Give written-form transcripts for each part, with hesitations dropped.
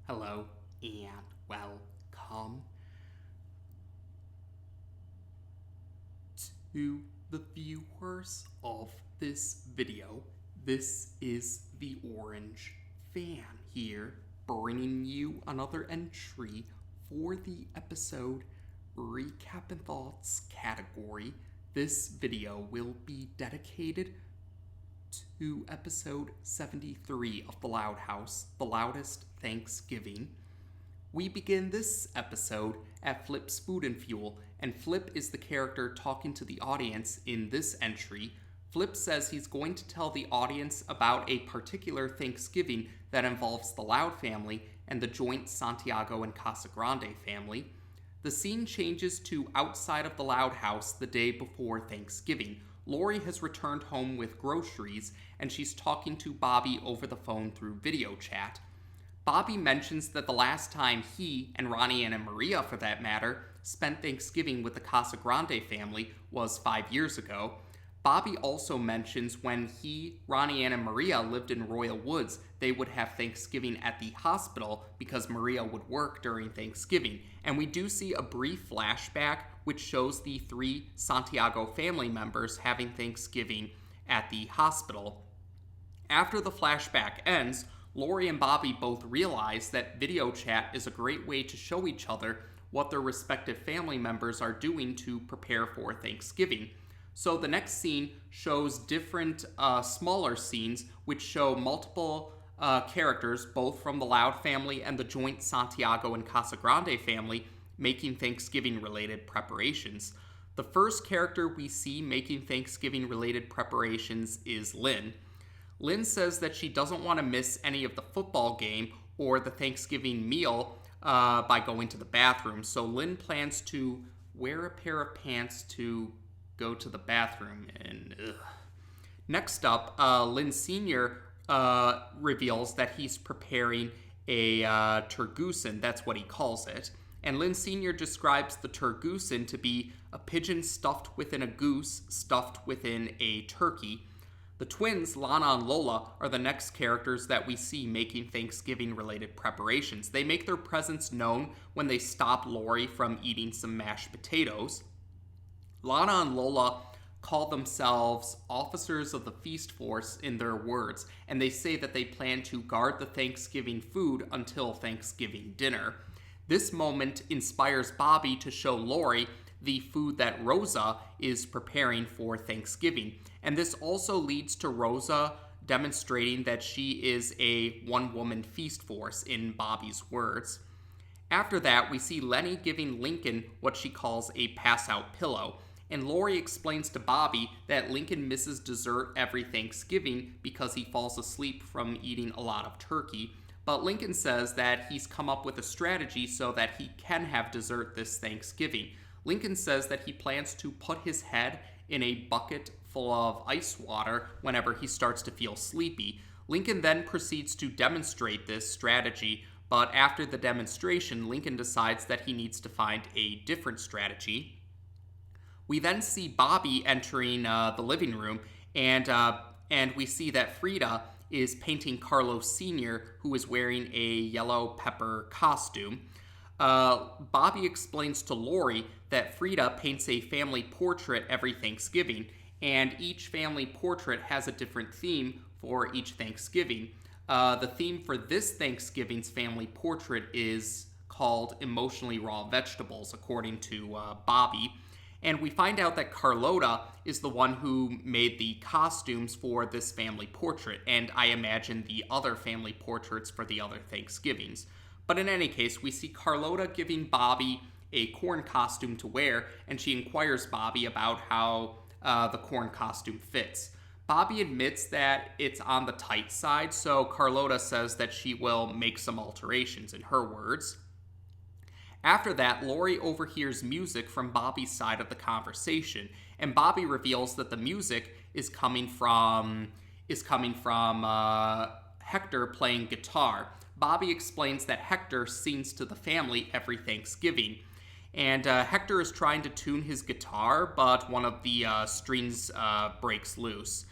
Hello and welcome to the viewers of this video. This is the Orange Fan here, bringing you another entry for the episode Recap and Thoughts category. This video will be dedicated to episode 73 of The Loud House, The Loudest Thanksgiving. We begin this episode at Flip's Food and Fuel, and Flip is the character talking to the audience in this entry. Flip says he's going to tell the audience about a particular Thanksgiving that involves the Loud family and the joint Santiago and Casagrande family. The scene changes to outside of the Loud House the day before Thanksgiving. Lori has returned home with groceries, and she's talking to Bobby over the phone through video chat. Bobby mentions that the last time he, and Ronnie and Maria for that matter, spent Thanksgiving with the Casagrande family was 5 years ago. Bobby also mentions when he, Ronnie and Maria lived in Royal Woods, they would have Thanksgiving at the hospital because Maria would work during Thanksgiving. And we do see a brief flashback which shows the 3 Santiago family members having Thanksgiving at the hospital. After the flashback ends, Lori and Bobby both realize that video chat is a great way to show each other what their respective family members are doing to prepare for Thanksgiving. So the next scene shows different smaller scenes which show multiple characters, both from the Loud family and the joint Santiago and Casagrande family, making Thanksgiving-related preparations. The first character we see making Thanksgiving-related preparations is Lynn. Lynn says that she doesn't want to miss any of the football game or the Thanksgiving meal by going to the bathroom, so Lynn plans to wear a pair of pants to go to the bathroom, and Next up, Lynn Sr. Reveals that he's preparing a turgoosen, that's what he calls it. And Lynn Sr. describes the turgoosen to be a pigeon stuffed within a goose, stuffed within a turkey. The twins, Lana and Lola, are the next characters that we see making Thanksgiving-related preparations. They make their presence known when they stop Lori from eating some mashed potatoes. Lana and Lola call themselves officers of the feast force in their words, and they say that they plan to guard the Thanksgiving food until Thanksgiving dinner. This moment inspires Bobby to show Lori the food that Rosa is preparing for Thanksgiving, and this also leads to Rosa demonstrating that she is a one-woman feast force in Bobby's words. After that, we see Lenny giving Lincoln what she calls a pass-out pillow, and Lori explains to Bobby that Lincoln misses dessert every Thanksgiving because he falls asleep from eating a lot of turkey, but Lincoln says that he's come up with a strategy so that he can have dessert this Thanksgiving. Lincoln says that he plans to put his head in a bucket full of ice water whenever he starts to feel sleepy. Lincoln then proceeds to demonstrate this strategy, but after the demonstration, Lincoln decides that he needs to find a different strategy. We then see Bobby entering the living room, and we see that Frida is painting Carlos Sr., who is wearing a yellow pepper costume. Bobby explains to Lori that Frida paints a family portrait every Thanksgiving, and each family portrait has a different theme for each Thanksgiving. The theme for this Thanksgiving's family portrait is called Emotionally Raw Vegetables, according to Bobby. And we find out that Carlota is the one who made the costumes for this family portrait, and I imagine the other family portraits for the other Thanksgivings. But in any case, we see Carlota giving Bobby a corn costume to wear, and she inquires Bobby about how the corn costume fits. Bobby admits that it's on the tight side, so Carlota says that she will make some alterations, in her words. After that, Lori overhears music from Bobby's side of the conversation, and Bobby reveals that the music is coming from Hector playing guitar. Bobby explains that Hector sings to the family every Thanksgiving, and Hector is trying to tune his guitar, but one of the strings breaks loose.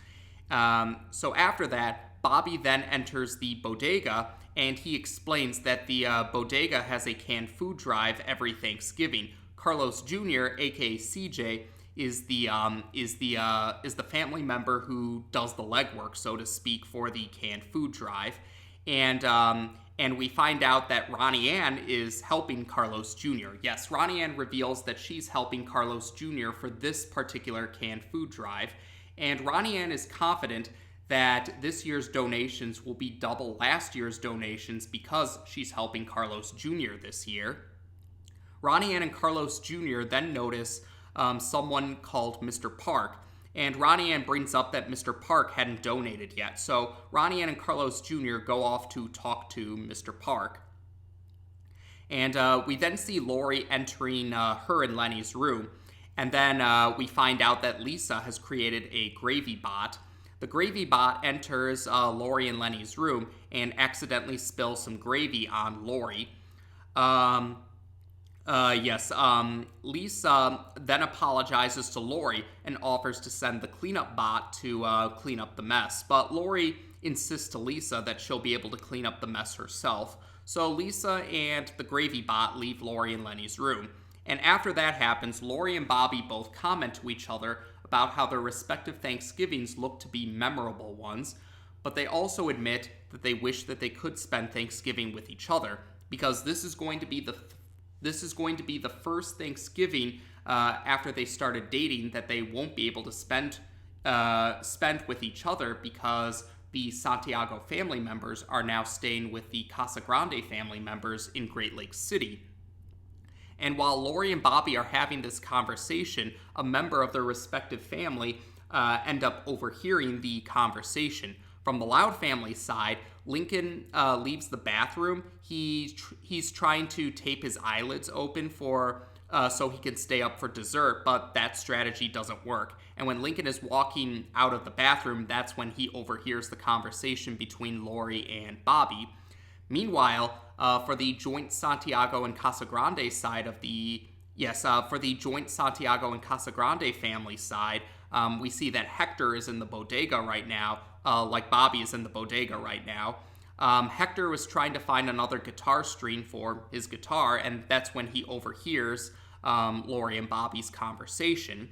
So after that, Bobby then enters the bodega, and he explains that the bodega has a canned food drive every Thanksgiving. Carlos Jr., aka CJ, is the family member who does the legwork, so to speak, for the canned food drive, and we find out that Ronnie Ann is helping Carlos Jr. Yes, Ronnie Ann reveals that she's helping Carlos Jr. for this particular canned food drive, and Ronnie Ann is confident that this year's donations will be double last year's donations because she's helping Carlos Jr. this year. Ronnie Ann and Carlos Jr. then notice someone called Mr. Park, and Ronnie Ann brings up that Mr. Park hadn't donated yet, so Ronnie Ann and Carlos Jr. go off to talk to Mr. Park. And we then see Lori entering her and Lenny's room, and then we find out that Lisa has created a gravy bot. The gravy bot enters Lori and Lenny's room and accidentally spills some gravy on Lori. Lisa then apologizes to Lori and offers to send the cleanup bot to clean up the mess. But Lori insists to Lisa that she'll be able to clean up the mess herself. So Lisa and the gravy bot leave Lori and Lenny's room. And after that happens, Lori and Bobby both comment to each other about how their respective Thanksgivings look to be memorable ones, but they also admit that they wish that they could spend Thanksgiving with each other, because this is going to be the first Thanksgiving after they started dating that they won't be able to spend with each other, because the Santiago family members are now staying with the Casagrande family members in Great Lake City. And while Lori and Bobby are having this conversation, a member of their respective family end up overhearing the conversation. From the Loud family side, Lincoln leaves the bathroom. He's trying to tape his eyelids open so he can stay up for dessert, but that strategy doesn't work. And when Lincoln is walking out of the bathroom, that's when he overhears the conversation between Lori and Bobby. Meanwhile, for the joint Santiago and Casagrande side of for the joint Santiago and Casagrande family side, we see that Hector is in the bodega right now, like Bobby is in the bodega right now. Hector was trying to find another guitar string for his guitar, and that's when he overhears Lori and Bobby's conversation.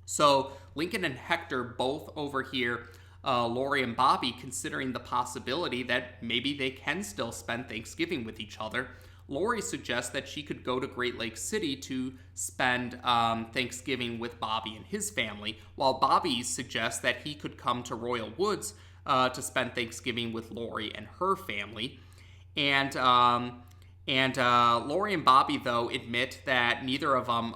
So Lincoln and Hector both overhear Lori and Bobby considering the possibility that maybe they can still spend Thanksgiving with each other. Lori suggests that she could go to Great Lake City to spend Thanksgiving with Bobby and his family, while Bobby suggests that he could come to Royal Woods to spend Thanksgiving with Lori and her family. And Lori and Bobby, though, admit that neither of them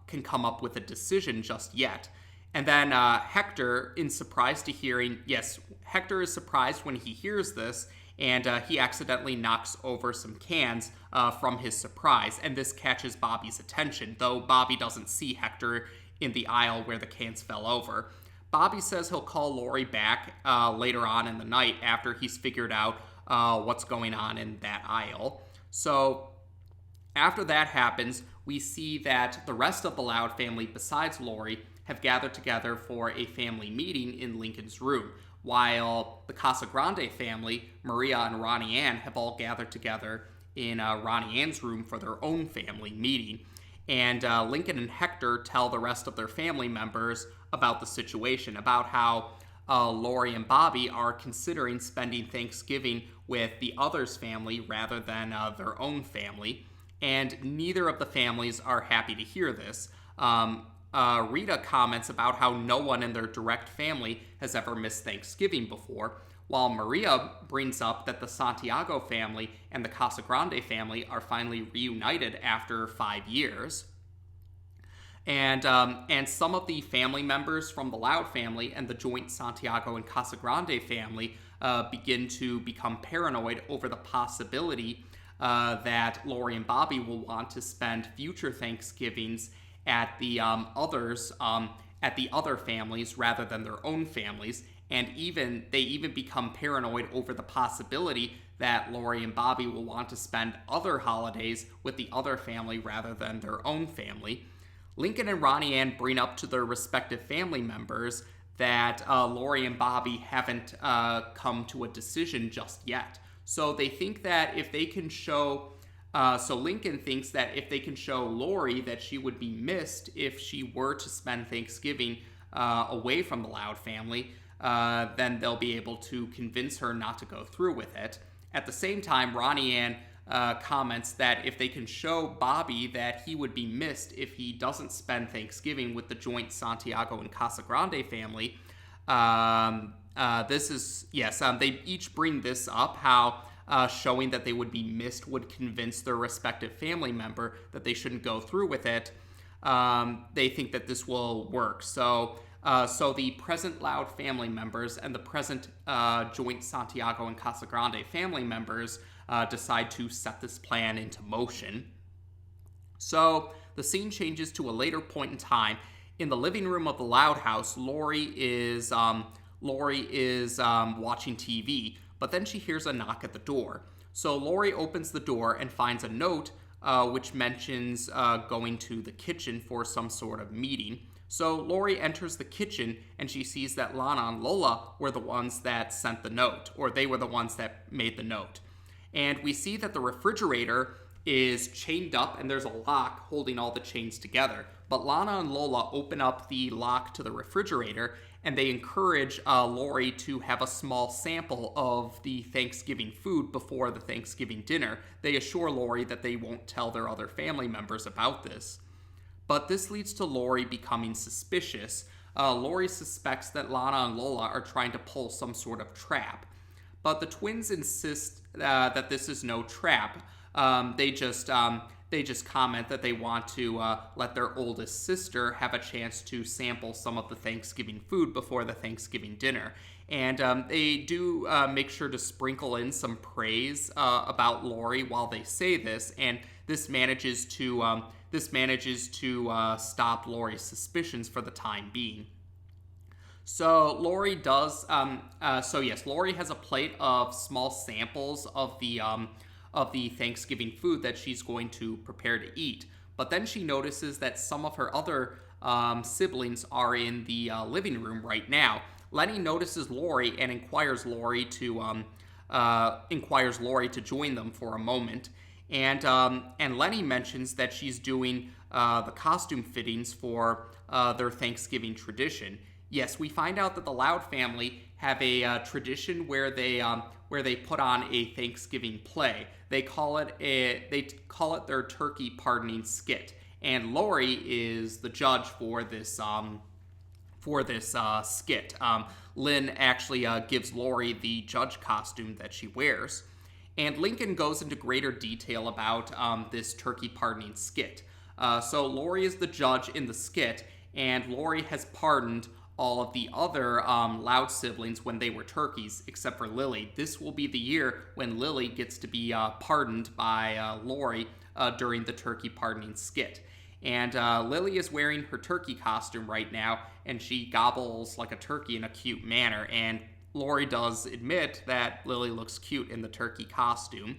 can come up with a decision just yet. And then Hector is surprised when he hears this, and he accidentally knocks over some cans from his surprise, and this catches Bobby's attention, though Bobby doesn't see Hector in the aisle where the cans fell over. Bobby says he'll call Lori back later on in the night after he's figured out what's going on in that aisle. So after that happens, we see that the rest of the Loud family, besides Lori, have gathered together for a family meeting in Lincoln's room, while the Casagrande family, Maria and Ronnie Ann, have all gathered together in Ronnie Ann's room for their own family meeting. And Lincoln and Hector tell the rest of their family members about the situation, about how Lori and Bobby are considering spending Thanksgiving with the other's family rather than their own family. And neither of the families are happy to hear this. Rita comments about how no one in their direct family has ever missed Thanksgiving before, while Maria brings up that the Santiago family and the Casagrande family are finally reunited after 5 years. And some of the family members from the Loud family and the joint Santiago and Casagrande family begin to become paranoid over the possibility that Lori and Bobby will want to spend future Thanksgivings at the other families rather than their own families, and they even become paranoid over the possibility that Lori and Bobby will want to spend other holidays with the other family rather than their own family. Lincoln and Ronnie Ann bring up to their respective family members that Lori and Bobby haven't come to a decision just yet. So they think that if they can show, so Lincoln thinks that if they can show Lori that she would be missed if she were to spend Thanksgiving away from the Loud family, then they'll be able to convince her not to go through with it. At the same time, Ronnie Ann comments that if they can show Bobby that he would be missed if he doesn't spend Thanksgiving with the joint Santiago and Casagrande family, they each bring this up, how showing that they would be missed would convince their respective family member that they shouldn't go through with it. They think that this will work. So the present Loud family members and the present joint Santiago and Casagrande family members decide to set this plan into motion. So the scene changes to a later point in time. In the living room of the Loud house, Lori is watching TV, but then she hears a knock at the door. So Lori opens the door and finds a note which mentions going to the kitchen for some sort of meeting. So Lori enters the kitchen and she sees that Lana and Lola were the ones that sent the note, or they were the ones that made the note. And we see that the refrigerator is chained up and there's a lock holding all the chains together. But Lana and Lola open up the lock to the refrigerator and they encourage Lori to have a small sample of the Thanksgiving food before the Thanksgiving dinner. They assure Lori that they won't tell their other family members about this. But this leads to Lori becoming suspicious. Lori suspects that Lana and Lola are trying to pull some sort of trap. But the twins insist that this is no trap. They just comment that they want to let their oldest sister have a chance to sample some of the Thanksgiving food before the Thanksgiving dinner. And they do make sure to sprinkle in some praise about Lori while they say this, and this manages to stop Lori's suspicions for the time being. So Lori does. Lori has a plate of small samples of the Thanksgiving food that she's going to prepare to eat. But then she notices that some of her other siblings are in the living room right now. Lenny notices Lori and inquires Lori to join them for a moment. And Lenny mentions that she's doing the costume fittings for their Thanksgiving tradition. Yes, we find out that the Loud family have a tradition where they put on a Thanksgiving play. They call it their turkey pardoning skit, and Lori is the judge for this skit. Lynn actually gives Lori the judge costume that she wears, and Lincoln goes into greater detail about this turkey pardoning skit. So Lori is the judge in the skit, and Lori has pardoned all of the other Loud siblings when they were turkeys, except for Lily. This will be the year when Lily gets to be pardoned by Lori during the turkey pardoning skit. And Lily is wearing her turkey costume right now, and she gobbles like a turkey in a cute manner. And Lori does admit that Lily looks cute in the turkey costume.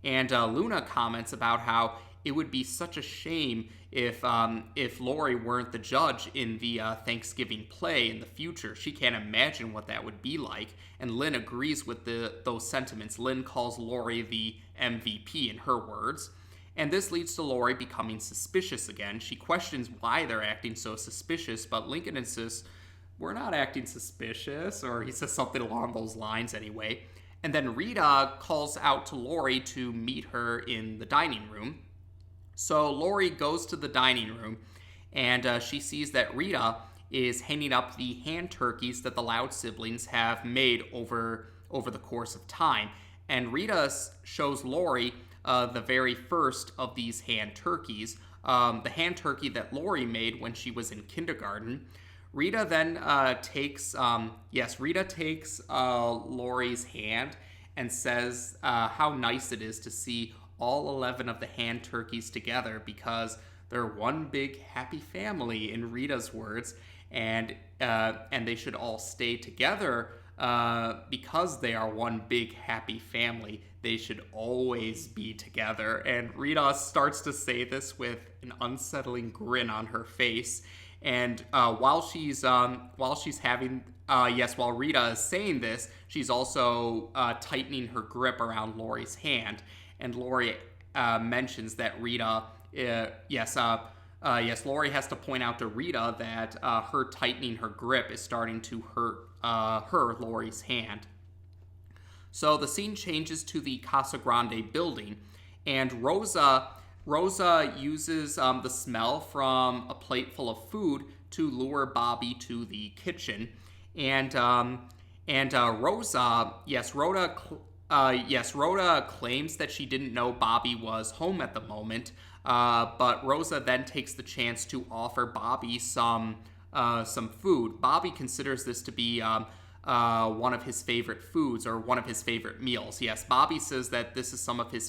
And Luna comments about how it would be such a shame if Lori weren't the judge in the Thanksgiving play in the future. She can't imagine what that would be like. And Lynn agrees with those sentiments. Lynn calls Lori the MVP in her words. And this leads to Lori becoming suspicious again. She questions why they're acting so suspicious, but Lincoln insists, "We're not acting suspicious," or he says something along those lines anyway. And then Rita calls out to Lori to meet her in the dining room. So Lori goes to the dining room, and she sees that Rita is hanging up the hand turkeys that the Loud siblings have made over the course of time. And Rita shows Lori the very first of these hand turkeys, the hand turkey that Lori made when she was in kindergarten. Rita then takes Lori's hand and says how nice it is to see all 11 of the hand turkeys together because they're one big happy family, in Rita's words, and they should all stay together because they are one big happy family. They should always be together. And Rita starts to say this with an unsettling grin on her face. And while Rita is saying this, she's also tightening her grip around Lori's hand. And Lori mentions that Rita, Lori has to point out to Rita that her tightening her grip is starting to hurt Lori's hand. So the scene changes to the Casagrande building, and Rosa uses the smell from a plate full of food to lure Bobby to the kitchen. Rhoda claims that she didn't know Bobby was home at the moment, but Rosa then takes the chance to offer Bobby some food. Bobby considers this to be one of his favorite foods, or one of his favorite meals. Yes, Bobby says that this is one of his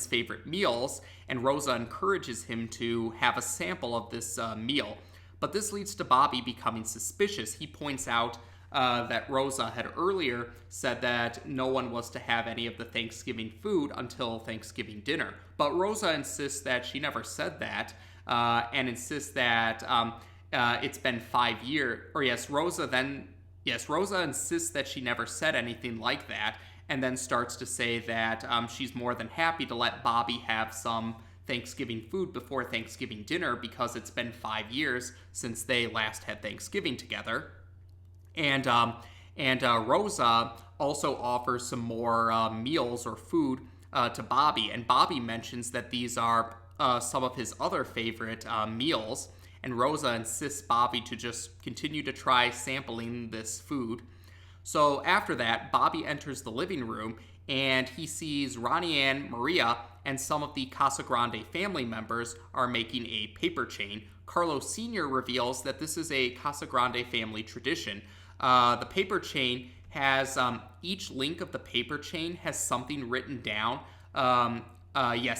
favorite meals, and Rosa encourages him to have a sample of this meal. But this leads to Bobby becoming suspicious. He points out that Rosa had earlier said that no one was to have any of the Thanksgiving food until Thanksgiving dinner. But Rosa insists that she never said that, and insists that it's been 5 years. Rosa insists that she never said anything like that, and then starts to say that she's more than happy to let Bobby have some Thanksgiving food before Thanksgiving dinner because it's been 5 years since they last had Thanksgiving together. And Rosa also offers some more meals or food to Bobby, and Bobby mentions that these are some of his other favorite meals, and Rosa insists Bobby to just continue to try sampling this food. So after that, Bobby enters the living room, and he sees Ronnie Ann, Maria, and some of the Casagrande family members are making a paper chain. Carlos Sr. reveals that this is a Casagrande family tradition. The paper chain has, each link of the paper chain has something written down.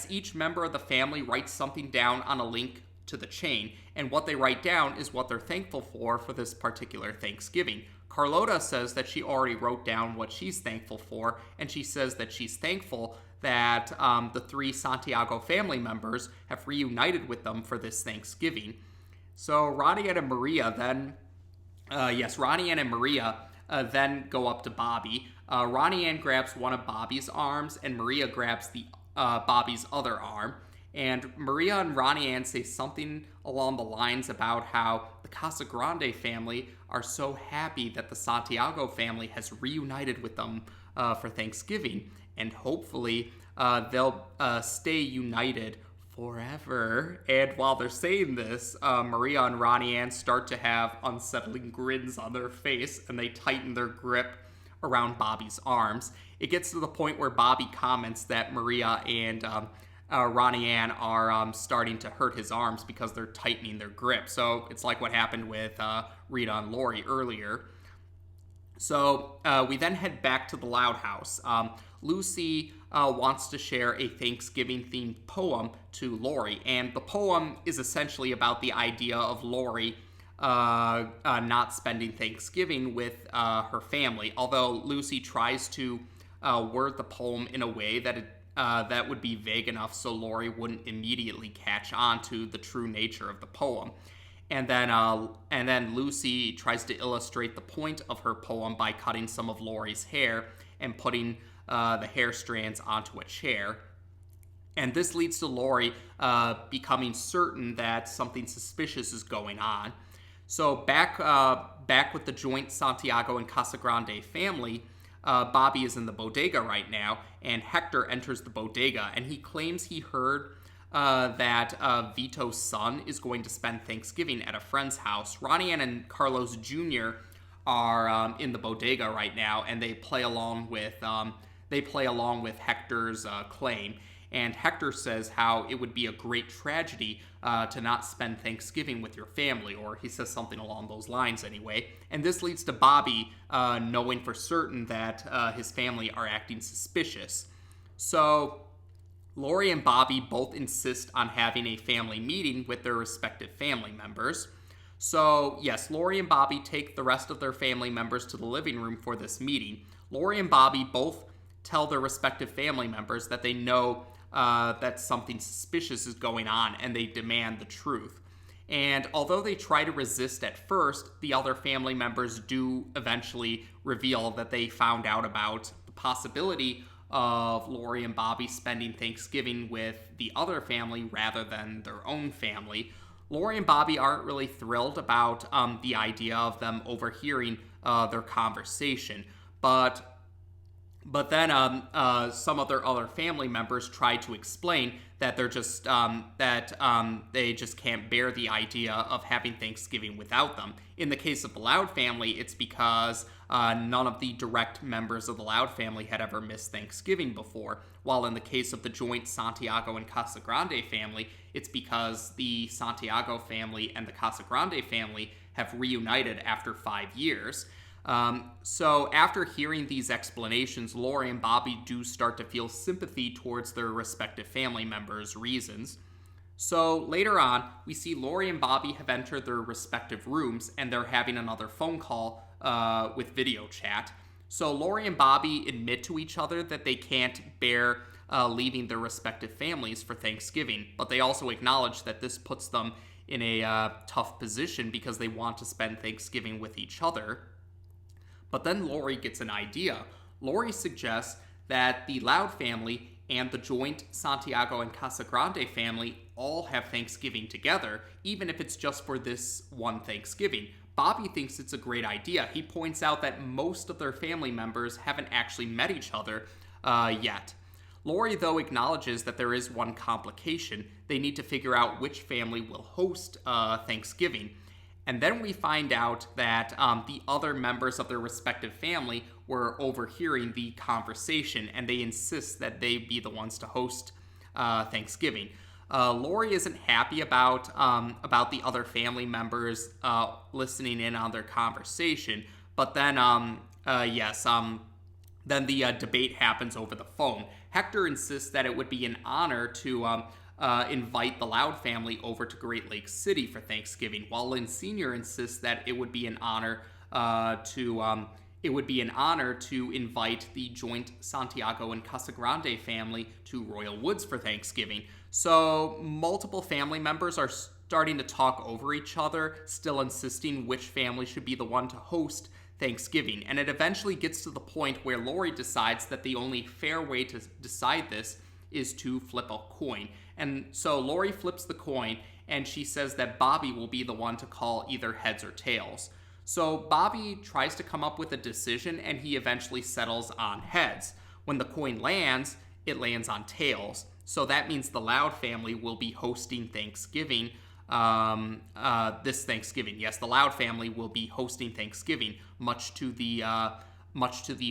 Each member of the family writes something down on a link to the chain, and what they write down is what they're thankful for this particular Thanksgiving. Carlota says that she already wrote down what she's thankful for, and she says that she's thankful that the 3 Santiago family members have reunited with them for this Thanksgiving. So Ronnie Ann and Maria then go up to Bobby. Ronnie Ann grabs one of Bobby's arms, and Maria grabs the Bobby's other arm. And Maria and Ronnie Ann say something along the lines about how the Casagrande family are so happy that the Santiago family has reunited with them for Thanksgiving, and hopefully they'll stay united forever. And while they're saying this, Maria and Ronnie Ann start to have unsettling grins on their face, and they tighten their grip around Bobby's arms. It gets to the point where Bobby comments that Maria and Ronnie Ann are starting to hurt his arms because they're tightening their grip. So it's like what happened with Rita and Lori earlier. So we then head back to the Loud house. Lucy wants to share a Thanksgiving-themed poem to Lori, and the poem is essentially about the idea of Lori not spending Thanksgiving with her family, although Lucy tries to word the poem in a way that would be vague enough so Lori wouldn't immediately catch on to the true nature of the poem. And then Lucy tries to illustrate the point of her poem by cutting some of Lori's hair and putting the hair strands onto a chair. And this leads to Lori becoming certain that something suspicious is going on. So back with the joint Santiago and Casagrande family, Bobby is in the bodega right now, and Hector enters the bodega, and he claims he heard that Vito's son is going to spend Thanksgiving at a friend's house. Ronnie Ann and Carlos Jr. are in the bodega right now, and they play along with Hector's claim. And Hector says how it would be a great tragedy to not spend Thanksgiving with your family, or he says something along those lines anyway. And this leads to Bobby knowing for certain that his family are acting suspicious. So Lori and Bobby both insist on having a family meeting with their respective family members. So yes, Lori and Bobby take the rest of their family members to the living room for this meeting. Lori and Bobby both tell their respective family members that they know that something suspicious is going on, and they demand the truth. And although they try to resist at first, the other family members do eventually reveal that they found out about the possibility of Lori and Bobby spending Thanksgiving with the other family rather than their own family. Lori and Bobby aren't really thrilled about the idea of them overhearing their conversation, but then some of their other family members try to explain that they're just they just can't bear the idea of having Thanksgiving without them. In the case of the Loud family, it's because none of the direct members of the Loud family had ever missed Thanksgiving before, while in the case of the joint Santiago and Casagrande family, it's because the Santiago family and the Casagrande family have reunited after 5 years. So after hearing these explanations, Lori and Bobby do start to feel sympathy towards their respective family members' reasons. So later on, we see Lori and Bobby have entered their respective rooms and they're having another phone call with video chat. So Lori and Bobby admit to each other that they can't bear leaving their respective families for Thanksgiving, but they also acknowledge that this puts them in a tough position because they want to spend Thanksgiving with each other. But then Lori gets an idea. Lori suggests that the Loud family and the joint Santiago and Casagrande family all have Thanksgiving together, even if it's just for this one Thanksgiving. Bobby thinks it's a great idea. He points out that most of their family members haven't actually met each other yet. Lori, though, acknowledges that there is one complication. They need to figure out which family will host Thanksgiving. And then we find out that the other members of their respective family were overhearing the conversation, and they insist that they be the ones to host Thanksgiving. Lori isn't happy about the other family members listening in on their conversation, but then then the debate happens over the phone. Hector insists that it would be an honor to invite the Loud family over to Great Lakes City for Thanksgiving, while Lynn Sr. insists that it would be an honor to invite the joint Santiago and Casagrande family to Royal Woods for Thanksgiving. So multiple family members are starting to talk over each other, still insisting which family should be the one to host Thanksgiving. And it eventually gets to the point where Lori decides that the only fair way to decide this is to flip a coin. And so Lori flips the coin, and she says that Bobby will be the one to call either heads or tails. So Bobby tries to come up with a decision, and he eventually settles on heads. When the coin lands, it lands on tails. So that means the Loud family will be hosting Thanksgiving this Thanksgiving. Yes, the Loud family will be hosting Thanksgiving, much to the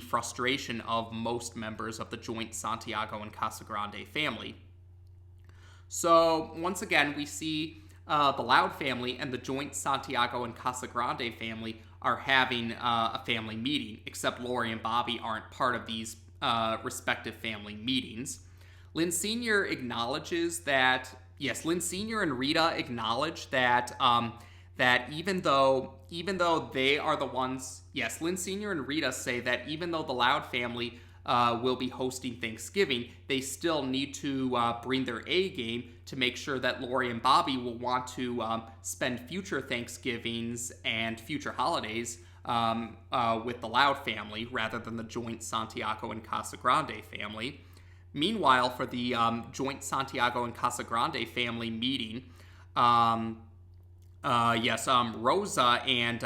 frustration of most members of the joint Santiago and Casagrande family. So once again, we see the Loud family and the joint Santiago and Casagrande family are having a family meeting, except Lori and Bobby aren't part of these respective family meetings. Lynn Sr. acknowledges that, yes, Lynn Sr. and Rita acknowledge that that even though they are the ones, yes, Lynn Sr. and Rita say that even though the Loud family will be hosting Thanksgiving, they still need to bring their A game to make sure that Lori and Bobby will want to spend future Thanksgivings and future holidays with the Loud family rather than the joint Santiago and Casagrande family. Meanwhile, for the joint Santiago and Casagrande family meeting, Rosa and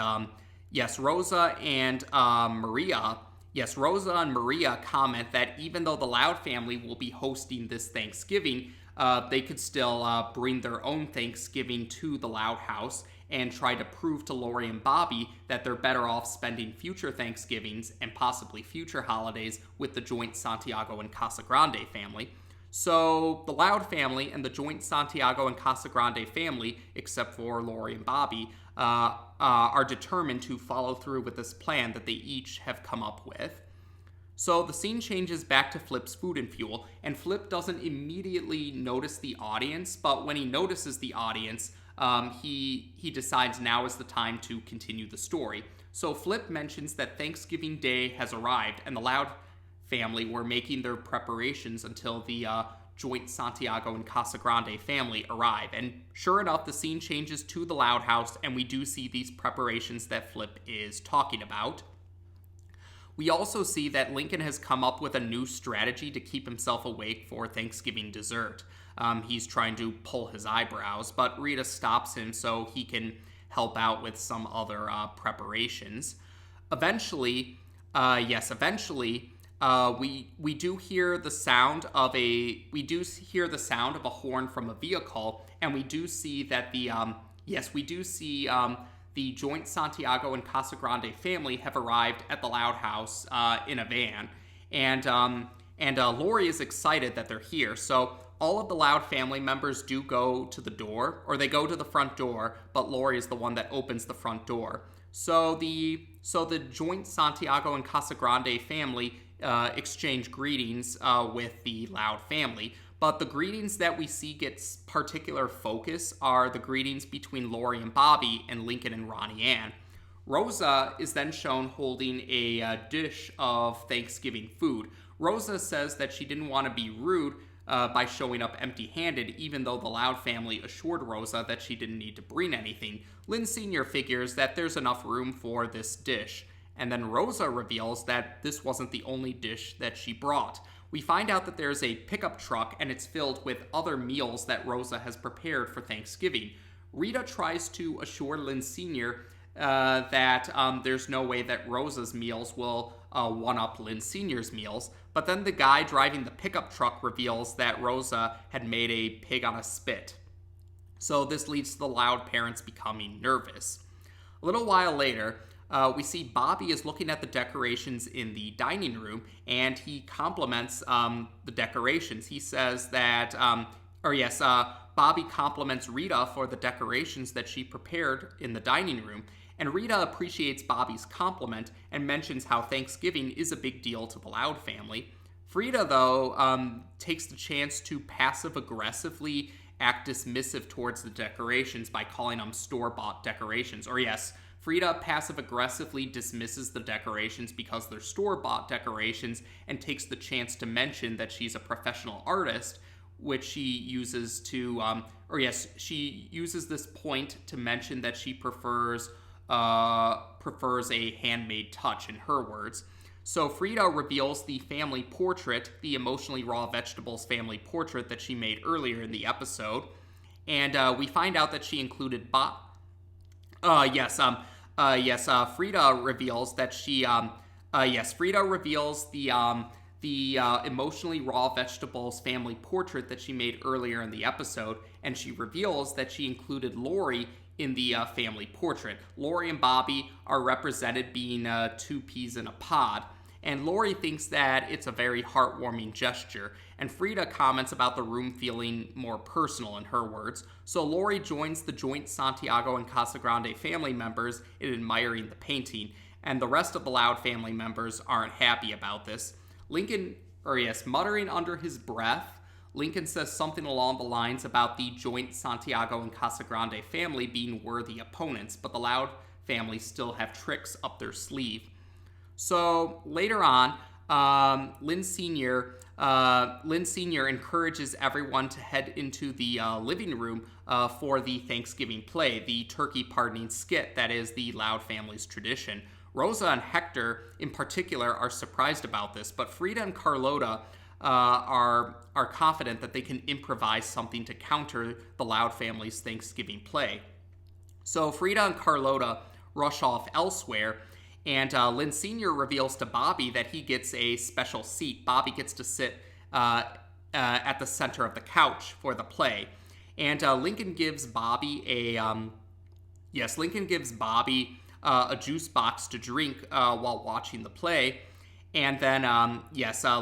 Maria comment that even though the Loud family will be hosting this Thanksgiving, they could still bring their own Thanksgiving to the Loud house and try to prove to Lori and Bobby that they're better off spending future Thanksgivings and possibly future holidays with the joint Santiago and Casagrande family. So the Loud family and the joint Santiago and Casagrande family, except for Lori and Bobby, are determined to follow through with this plan that they each have come up with. So the scene changes back to Flip's food and fuel, and Flip doesn't immediately notice the audience, but when he notices the audience, he decides now is the time to continue the story. So Flip mentions that Thanksgiving Day has arrived, and the Loud family were making their preparations until the joint Santiago and Casagrande family arrive. And sure enough, the scene changes to the Loud house, and we do see these preparations that Flip is talking about. We also see that Lincoln has come up with a new strategy to keep himself awake for Thanksgiving dessert. He's trying to pull his eyebrows, but Rita stops him so he can help out with some other preparations. Eventually, we do hear the sound of a horn from a vehicle, and we do see that the joint Santiago and Casagrande family have arrived at the Loud house in a van, and Lori is excited that they're here. So all of the Loud family members do go to the door, or they go to the front door, but Lori is the one that opens the front door. So the joint Santiago and Casagrande family exchange greetings with the Loud family. But the greetings that we see get particular focus are the greetings between Lori and Bobby and Lincoln and Ronnie Ann. Rosa is then shown holding a dish of Thanksgiving food. Rosa says that she didn't want to be rude by showing up empty-handed, even though the Loud family assured Rosa that she didn't need to bring anything. Lynn Sr. figures that there's enough room for this dish, and then Rosa reveals that this wasn't the only dish that she brought. We find out that there's a pickup truck, and it's filled with other meals that Rosa has prepared for Thanksgiving. Rita tries to assure Lynn Sr. That there's no way that Rosa's meals will one-up Lynn Sr.'s meals, but then the guy driving the pickup truck reveals that Rosa had made a pig on a spit. So this leads to the Loud parents becoming nervous. A little while later, we see Bobby is looking at the decorations in the dining room, and he compliments the decorations. He says that, Bobby compliments Rita for the decorations that she prepared in the dining room, and Rita appreciates Bobby's compliment and mentions how Thanksgiving is a big deal to the Loud family. Frida, though, takes the chance to passive-aggressively act dismissive towards the decorations by calling them store-bought decorations. Frida passive-aggressively dismisses the decorations because they're store-bought decorations and takes the chance to mention that she's a professional artist, which she uses to, she uses this point to mention that she prefers a handmade touch, in her words. So Frida reveals the family portrait, the Emotionally Raw Vegetables family portrait that she made earlier in the episode, and we find out that she included Frida reveals that Frida reveals the Emotionally Raw Vegetables family portrait that she made earlier in the episode, and she reveals that she included Lori in the family portrait. Lori and Bobby are represented being two peas in a pod, and Lori thinks that it's a very heartwarming gesture, and Frida comments about the room feeling more personal, in her words. So Lori joins the joint Santiago and Casagrande family members in admiring the painting, and the rest of the Loud family members aren't happy about this. Muttering under his breath, Lincoln says something along the lines about the joint Santiago and Casagrande family being worthy opponents, but the Loud family still have tricks up their sleeve. So later on, Lynn Sr. encourages everyone to head into the living room for the Thanksgiving play, the turkey pardoning skit that is the Loud family's tradition. Rosa and Hector, in particular, are surprised about this, but Frida and Carlota are confident that they can improvise something to counter the Loud family's Thanksgiving play. So Frida and Carlota rush off elsewhere, and Lynn Sr. reveals to Bobby that he gets a special seat. Bobby gets to sit at the center of the couch for the play. And Lincoln gives Bobby a juice box to drink while watching the play. And then,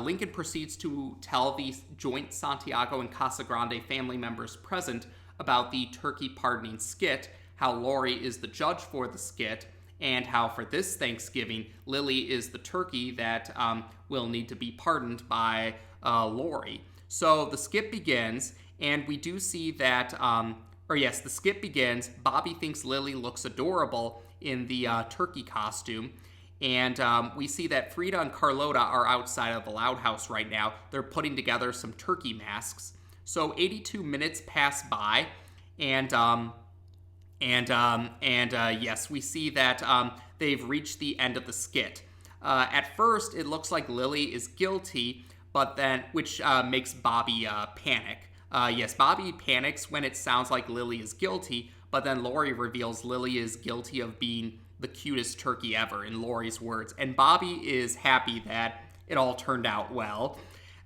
Lincoln proceeds to tell the joint Santiago and Casagrande family members present about the turkey pardoning skit, how Lori is the judge for the skit, and how for this Thanksgiving, Lily is the turkey that will need to be pardoned by Lori. So the skit begins, and we do see that, the skit begins. Bobby thinks Lily looks adorable in the turkey costume, And we see that Frida and Carlota are outside of the Loud House right now. They're putting together some turkey masks. So 82 minutes pass by, and yes, we see that they've reached the end of the skit. At first, it looks like Lily is guilty, but then which makes Bobby panic. Yes, Bobby panics when it sounds like Lily is guilty, but then Lori reveals Lily is guilty of being the cutest turkey ever, in Lori's words. And Bobby is happy that it all turned out well.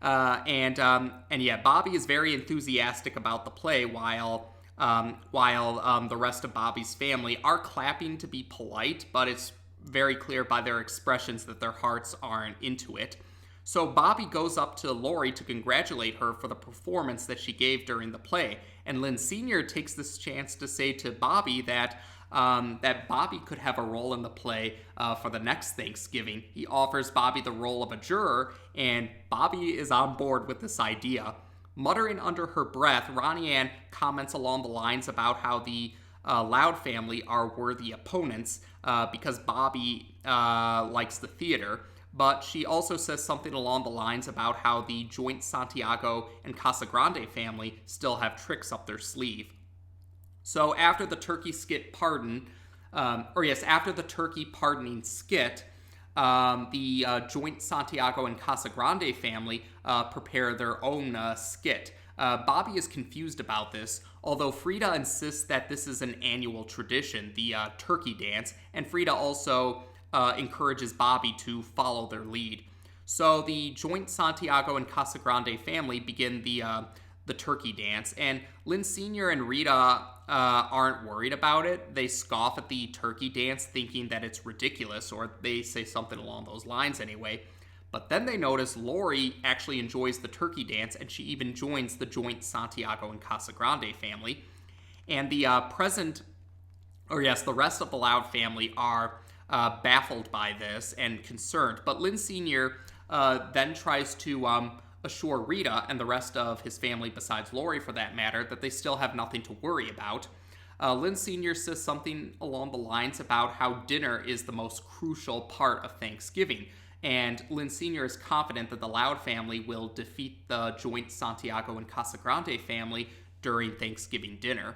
And yeah, Bobby is very enthusiastic about the play, while the rest of Bobby's family are clapping to be polite, but it's very clear by their expressions that their hearts aren't into it. So Bobby goes up to Lori to congratulate her for the performance that she gave during the play, and Lynn Sr. takes this chance to say to Bobby that Bobby could have a role in the play for the next Thanksgiving. He offers Bobby the role of a juror, and Bobby is on board with this idea. Muttering under her breath, Ronnie Ann comments along the lines about how the Loud family are worthy opponents because Bobby likes the theater. But she also says something along the lines about how the joint Santiago and Casagrande family still have tricks up their sleeve. So after the turkey skit after the turkey pardoning skit, the joint Santiago and Casagrande family prepare their own skit. Bobby is confused about this, although Frida insists that this is an annual tradition, the turkey dance, and Frida also encourages Bobby to follow their lead. So the joint Santiago and Casagrande family begin the turkey dance, and Lynn Sr. and Rita aren't worried about it. They scoff at the turkey dance, thinking that it's ridiculous, or they say something along those lines anyway. But then they notice Lori actually enjoys the turkey dance, and she even joins the joint Santiago and Casagrande family. And the rest of the Loud family are baffled by this and concerned. But Lynn Sr. Then tries to assure Rita and the rest of his family, besides Lori for that matter, that they still have nothing to worry about. Lynn Sr. says something along the lines about how dinner is the most crucial part of Thanksgiving, and Lynn Sr. is confident that the Loud family will defeat the joint Santiago and Casagrande family during Thanksgiving dinner.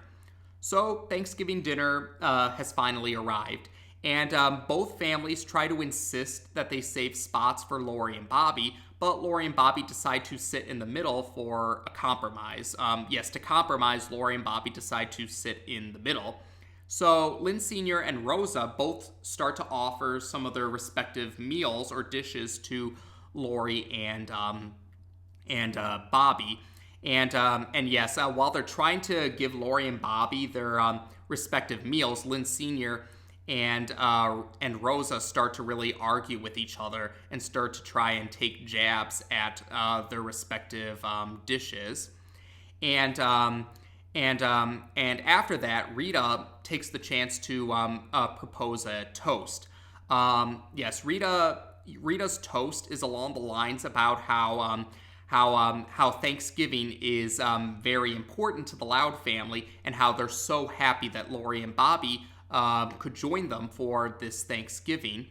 So Thanksgiving dinner has finally arrived, and both families try to insist that they save spots for Lori and Bobby, but Lori and Bobby decide to sit in the middle for a compromise. To compromise, Lori and Bobby decide to sit in the middle. So Lynn Sr. and Rosa both start to offer some of their respective meals or dishes to Lori and Bobby. While they're trying to give Lori and Bobby their respective meals, Lynn Sr. and Rosa start to really argue with each other and start to try and take jabs at their respective dishes. And after that, Rita takes the chance to propose a toast. Rita's toast is along the lines about how Thanksgiving is very important to the Loud family, and how they're so happy that Lori and Bobby could join them for this Thanksgiving.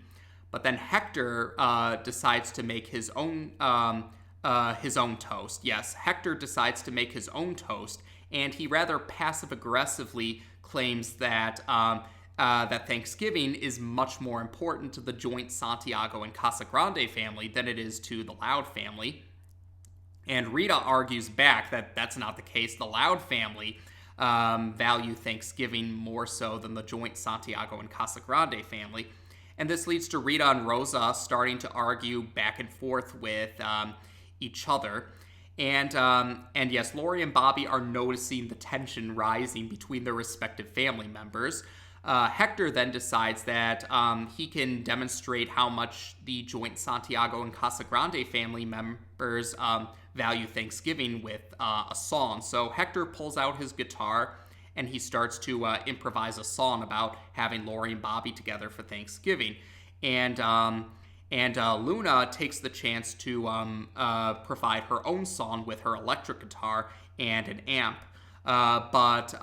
But then Hector decides to make his own toast. Yes, Hector decides to make his own toast, and he rather passive-aggressively claims that Thanksgiving is much more important to the joint Santiago and Casagrande family than it is to the Loud family. And Rita argues back that that's not the case. The Loud family value Thanksgiving more so than the joint Santiago and Casagrande family. And this leads to Rita and Rosa starting to argue back and forth with each other. And yes, Lori and Bobby are noticing the tension rising between their respective family members. Hector then decides that he can demonstrate how much the joint Santiago and Casagrande family members value Thanksgiving with a song. So Hector pulls out his guitar and he starts to improvise a song about having Lori and Bobby together for Thanksgiving. And Luna takes the chance to provide her own song with her electric guitar and an amp. But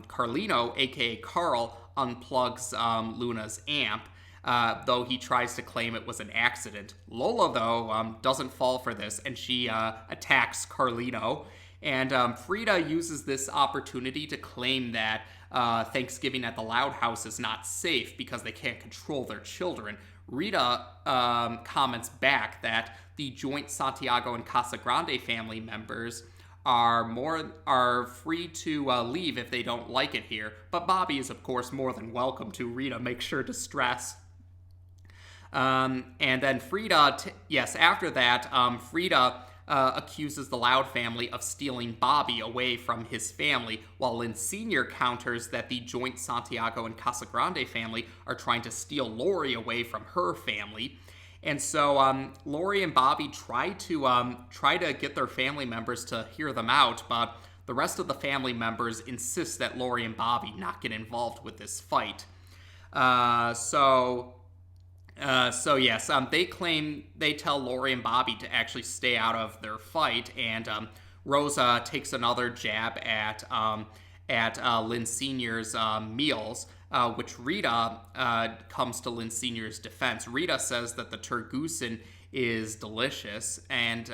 Carlino, aka Carl, unplugs Luna's amp, though he tries to claim it was an accident. Lola, though, doesn't fall for this, and she attacks Carlino. And Frida uses this opportunity to claim that Thanksgiving at the Loud House is not safe because they can't control their children. Rita comments back that the joint Santiago and Casagrande family members are free to leave if they don't like it here, but Bobby is of course more than welcome to. Rita makes sure to stress. And then Frida, after that, Frida accuses the Loud family of stealing Bobby away from his family, while Lynn Sr. counters that the joint Santiago and Casagrande family are trying to steal Lori away from her family. And so Lori and Bobby try to get their family members to hear them out, but the rest of the family members insist that Lori and Bobby not get involved with this fight. They tell Lori and Bobby to actually stay out of their fight, and Rosa takes another jab at Lynn Sr.'s meals, which Rita comes to Lynn Sr.'s defense. Rita says that the turgousin is delicious, and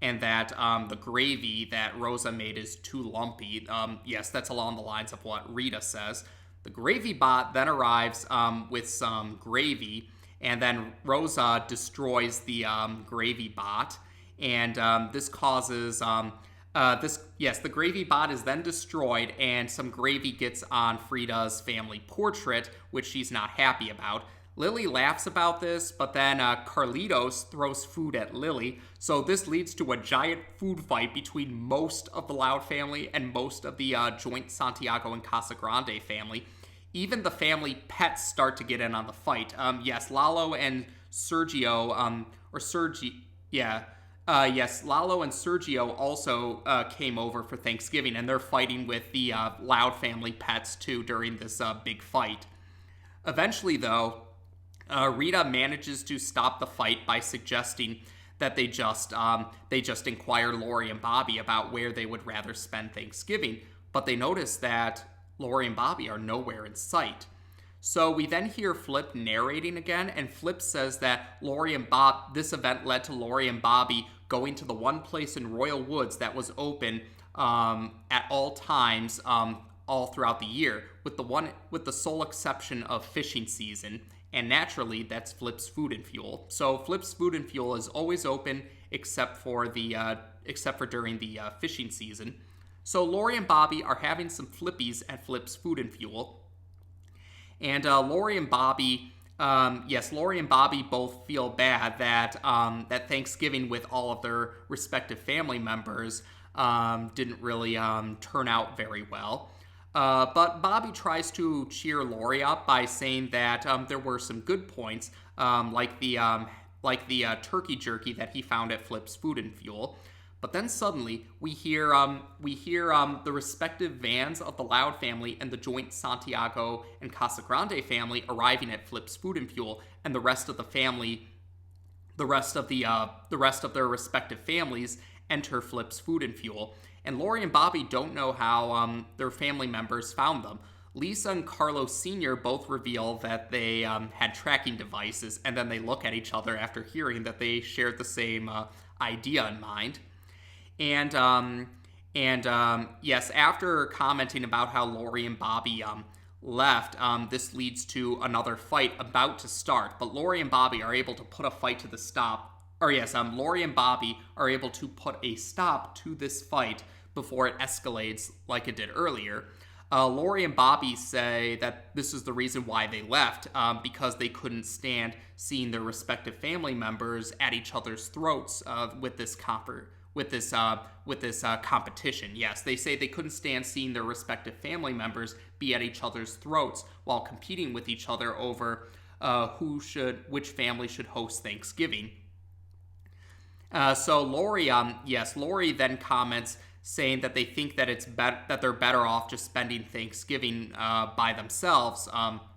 that the gravy that Rosa made is too lumpy. Yes, that's along the lines of what Rita says. The gravy bot then arrives with some gravy, and then Rosa destroys the gravy bot, and this causes the gravy bot is then destroyed, and some gravy gets on Frida's family portrait, which she's not happy about. Lily laughs about this, but then Carlitos throws food at Lily, so this leads to a giant food fight between most of the Loud family and most of the joint Santiago and Casagrande family. Even the family pets start to get in on the fight. Lalo and Sergio, Lalo and Sergio also came over for Thanksgiving, and they're fighting with the Loud family pets too during this big fight. Eventually, though, Rita manages to stop the fight by suggesting that they just inquire Lori and Bobby about where they would rather spend Thanksgiving, but they notice that Lori and Bobby are nowhere in sight. So we then hear Flip narrating again, and Flip says that this event led to Lori and Bobby going to the one place in Royal Woods that was open at all times, all throughout the year, with the sole exception of fishing season. And naturally, that's Flip's Food and Fuel. So Flip's Food and Fuel is always open except for during the fishing season. So Lori and Bobby are having some flippies at Flip's Food and Fuel. And Lori and Bobby both feel bad that Thanksgiving with all of their respective family members didn't really turn out very well. But Bobby tries to cheer Lori up by saying that there were some good points, like the turkey jerky that he found at Flip's Food and Fuel. But then suddenly we hear the respective vans of the Loud family and the joint Santiago and Casagrande family arriving at Flip's Food and Fuel, and the rest of their respective families enter Flip's Food and Fuel. And Lori and Bobby don't know how their family members found them. Lisa and Carlos Sr. both reveal that they had tracking devices, and then they look at each other after hearing that they shared the same idea in mind. After commenting about how Lori and Bobby left, this leads to another fight about to start. But Lori and Bobby are able to put a fight to the stop. Lori and Bobby are able to put a stop to this fight before it escalates like it did earlier. Lori and Bobby say that this is the reason why they left, because they couldn't stand seeing their respective family members at each other's throats with this competition. Yes, they say they couldn't stand seeing their respective family members be at each other's throats while competing with each other over which family should host Thanksgiving. Lori then comments saying that they think that that they're better off just spending Thanksgiving by themselves.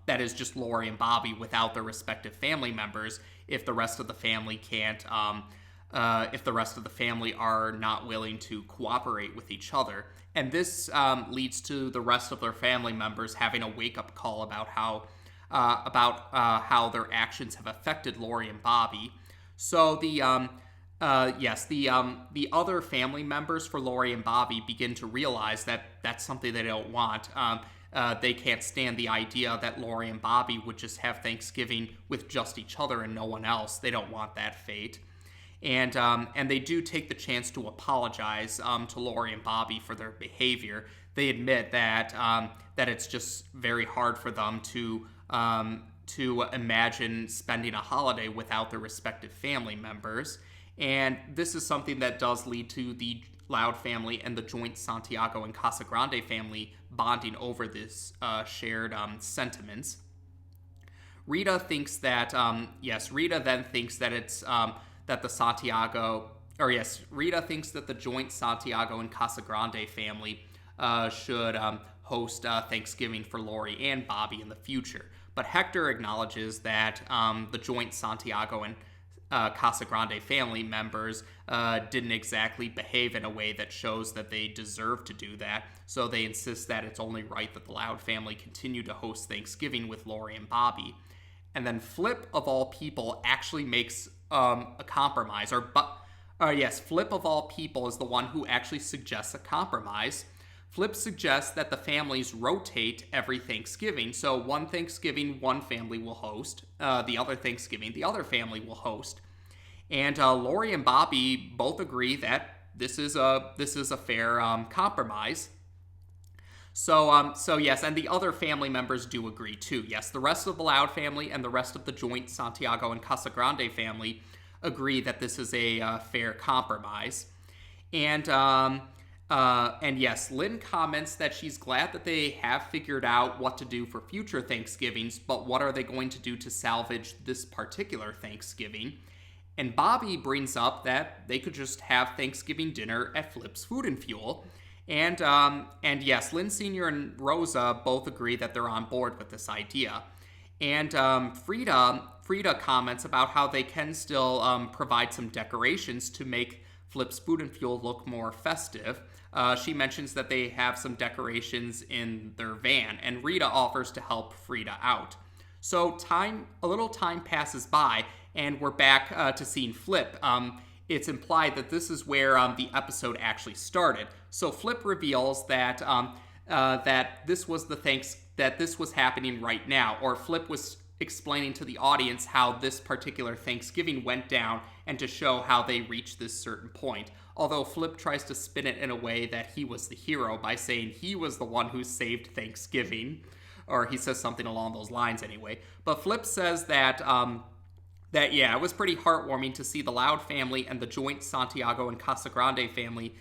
That is just Lori and Bobby without their respective family members, if the rest of the family can't. If the rest of the family are not willing to cooperate with each other. And this leads to the rest of their family members having a wake-up call about how how their actions have affected Lori and Bobby. So the other family members for Lori and Bobby begin to realize that that's something they don't want. They can't stand the idea that Lori and Bobby would just have Thanksgiving with just each other and no one else. They don't want that fate. And they do take the chance to apologize to Lori and Bobby for their behavior. They admit that it's just very hard for them to imagine spending a holiday without their respective family members. And this is something that does lead to the Loud family and the joint Santiago and Casagrande family bonding over this shared sentiments. Rita then thinks that it's Rita thinks that the joint Santiago and Casagrande family should host Thanksgiving for Lori and Bobby in the future. But Hector acknowledges that the joint Santiago and Casagrande family members didn't exactly behave in a way that shows that they deserve to do that. So they insist that it's only right that the Loud family continue to host Thanksgiving with Lori and Bobby. And then Flip, of all people, actually makes a compromise. Flip, of all people, is the one who actually suggests a compromise. Flip suggests that the families rotate every Thanksgiving. So one Thanksgiving, one family will host. The other Thanksgiving, the other family will host. And Lori and Bobby both agree that this is a fair compromise. So yes, and the other family members do agree too. Yes, the rest of the Loud family and the rest of the joint Santiago and Casagrande family agree that this is a fair compromise. And yes, Lynn comments that she's glad that they have figured out what to do for future Thanksgivings, but what are they going to do to salvage this particular Thanksgiving? And Bobby brings up that they could just have Thanksgiving dinner at Flip's Food and Fuel. And yes, Lynn Sr. and Rosa both agree that they're on board with this idea. And Frida comments about how they can still provide some decorations to make Flip's Food and Fuel look more festive. She mentions that they have some decorations in their van, and Rita offers to help Frida out. So a little time passes by, and we're back to seeing Flip. It's implied that this is where the episode actually started. So Flip reveals that this was happening right now, or Flip was explaining to the audience how this particular Thanksgiving went down and to show how they reached this certain point. Although Flip tries to spin it in a way that he was the hero by saying he was the one who saved Thanksgiving, or he says something along those lines anyway. But Flip says that it was pretty heartwarming to see the Loud family and the joint Santiago and Casagrande family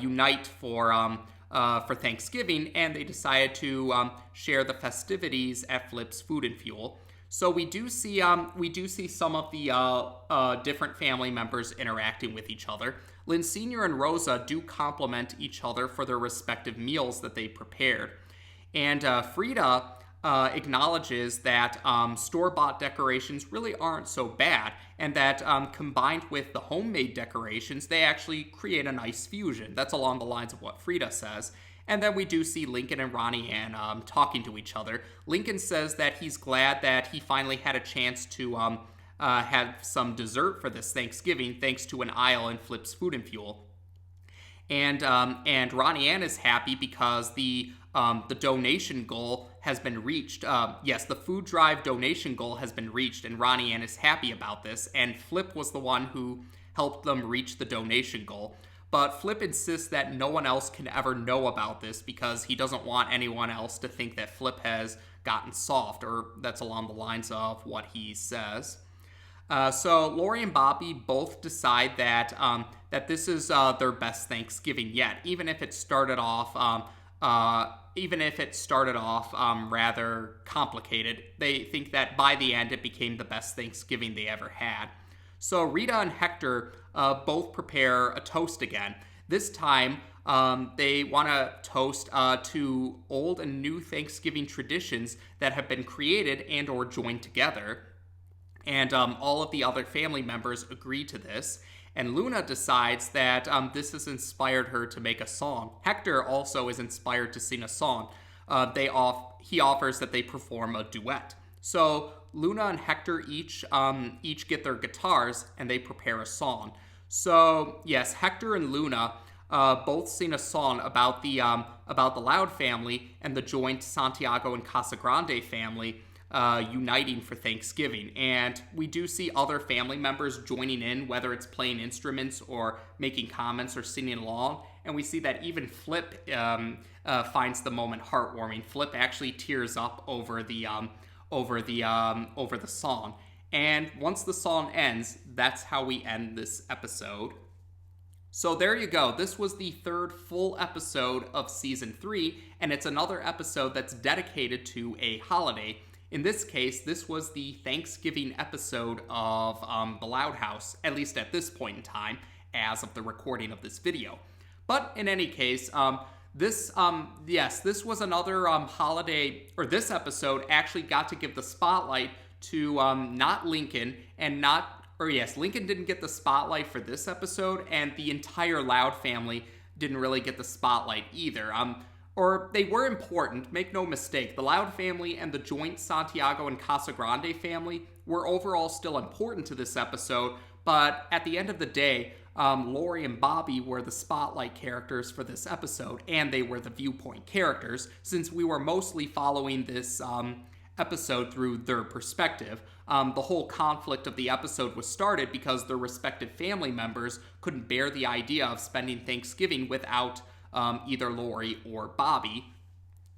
unite for Thanksgiving, and they decided to share the festivities at Flip's Food and Fuel. So we do see some of the different family members interacting with each other. Lynn Sr. and Rosa do compliment each other for their respective meals that they prepared. And Frida acknowledges that store-bought decorations really aren't so bad, and that combined with the homemade decorations, they actually create a nice fusion. That's along the lines of what Frida says. And then we do see Lincoln and Ronnie Ann talking to each other. Lincoln says that he's glad that he finally had a chance to have some dessert for this Thanksgiving, thanks to an aisle in Flip's Food and Fuel. And Ronnie Ann is happy because the donation goal has been reached. Yes, the food drive donation goal has been reached, and Ronnie Ann is happy about this. And Flip was the one who helped them reach the donation goal. But Flip insists that no one else can ever know about this because he doesn't want anyone else to think that Flip has gotten soft, or that's along the lines of what he says. So Lori and Bobby both decide that this is their best Thanksgiving yet, even if it started off rather complicated. They think that by the end it became the best Thanksgiving they ever had. So Rita and Hector both prepare a toast again. This time, they want to toast to old and new Thanksgiving traditions that have been created and or joined together. And all of the other family members agree to this. And Luna decides that this has inspired her to make a song. Hector also is inspired to sing a song. He offers that they perform a duet. So Luna and Hector each get their guitars and they prepare a song. So yes, Hector and Luna both sing a song about the Loud family and the joint Santiago and Casagrande family uniting for Thanksgiving. And we do see other family members joining in, whether it's playing instruments or making comments or singing along. And we see that even Flip finds the moment heartwarming. Flip actually tears up over the song. And once the song ends, that's how we end this episode. So there you go. This was the third full episode of season 3, and it's another episode that's dedicated to a holiday. In this case, this was the Thanksgiving episode of The Loud House, at least at this point in time, as of the recording of this video. But in any case, this was another holiday, or this episode actually got to give the spotlight to not Lincoln and not, or yes, Lincoln didn't get the spotlight for this episode, and the entire Loud family didn't really get the spotlight either. Or they were important, make no mistake. The Loud family and the joint Santiago and Casagrande family were overall still important to this episode, but at the end of the day, Lori and Bobby were the spotlight characters for this episode, and they were the viewpoint characters, since we were mostly following this episode through their perspective. The whole conflict of the episode was started because their respective family members couldn't bear the idea of spending Thanksgiving without either Lori or Bobby.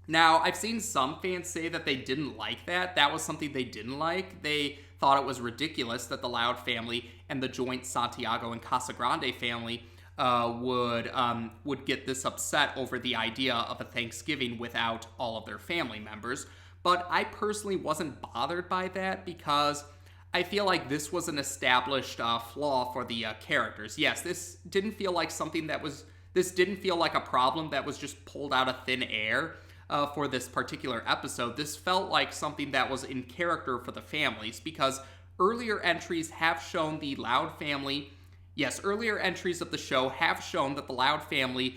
Now, I've seen some fans say that they didn't like that. That was something they didn't like. They thought it was ridiculous that the Loud family and the joint Santiago and Casagrande family would get this upset over the idea of a Thanksgiving without all of their family members. But I personally wasn't bothered by that because I feel like this was an established flaw for the characters. Yes, this didn't feel like a problem that was just pulled out of thin air for this particular episode. This felt like something that was in character for the families, because earlier entries have shown the Loud family, earlier entries of the show have shown that the Loud family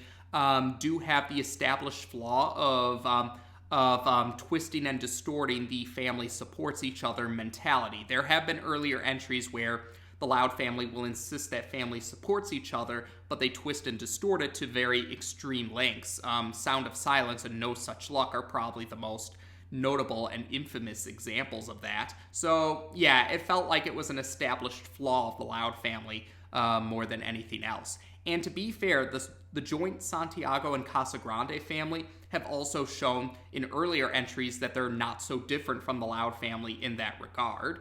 do have the established flaw of twisting and distorting the family supports each other mentality. There have been earlier entries where the Loud family will insist that family supports each other, but they twist and distort it to very extreme lengths. Sound of Silence and No Such Luck are probably the most notable and infamous examples of that. So, yeah, it felt like it was an established flaw of the Loud family more than anything else. And to be fair, the joint Santiago and Casagrande family have also shown in earlier entries that they're not so different from the Loud family in that regard.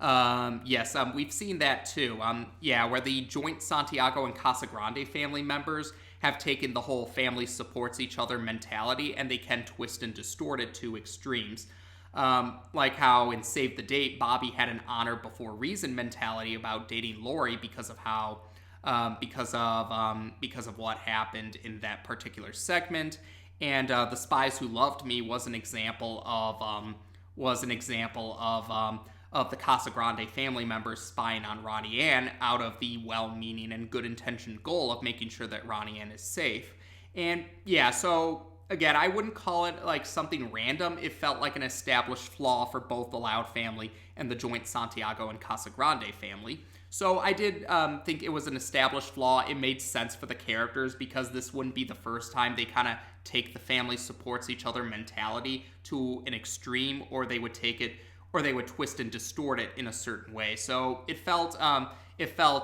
We've seen that too. Where the joint Santiago and Casagrande family members have taken the whole family supports each other mentality, and they can twist and distort it to extremes. Like how in Save the Date, Bobby had an honor before reason mentality about dating Lori because of what happened in that particular segment. And The Spies Who Loved Me was an example of the Casagrande family members spying on Ronnie Ann out of the well-meaning and good-intentioned goal of making sure that Ronnie Ann is safe. And so again, I wouldn't call it like something random. It felt like an established flaw for both the Loud family and the joint Santiago and Casagrande family. So I did think it was an established flaw. It made sense for the characters because this wouldn't be the first time they kind of take the family supports each other mentality to an extreme, or they would take it, or they would twist and distort it in a certain way. So it felt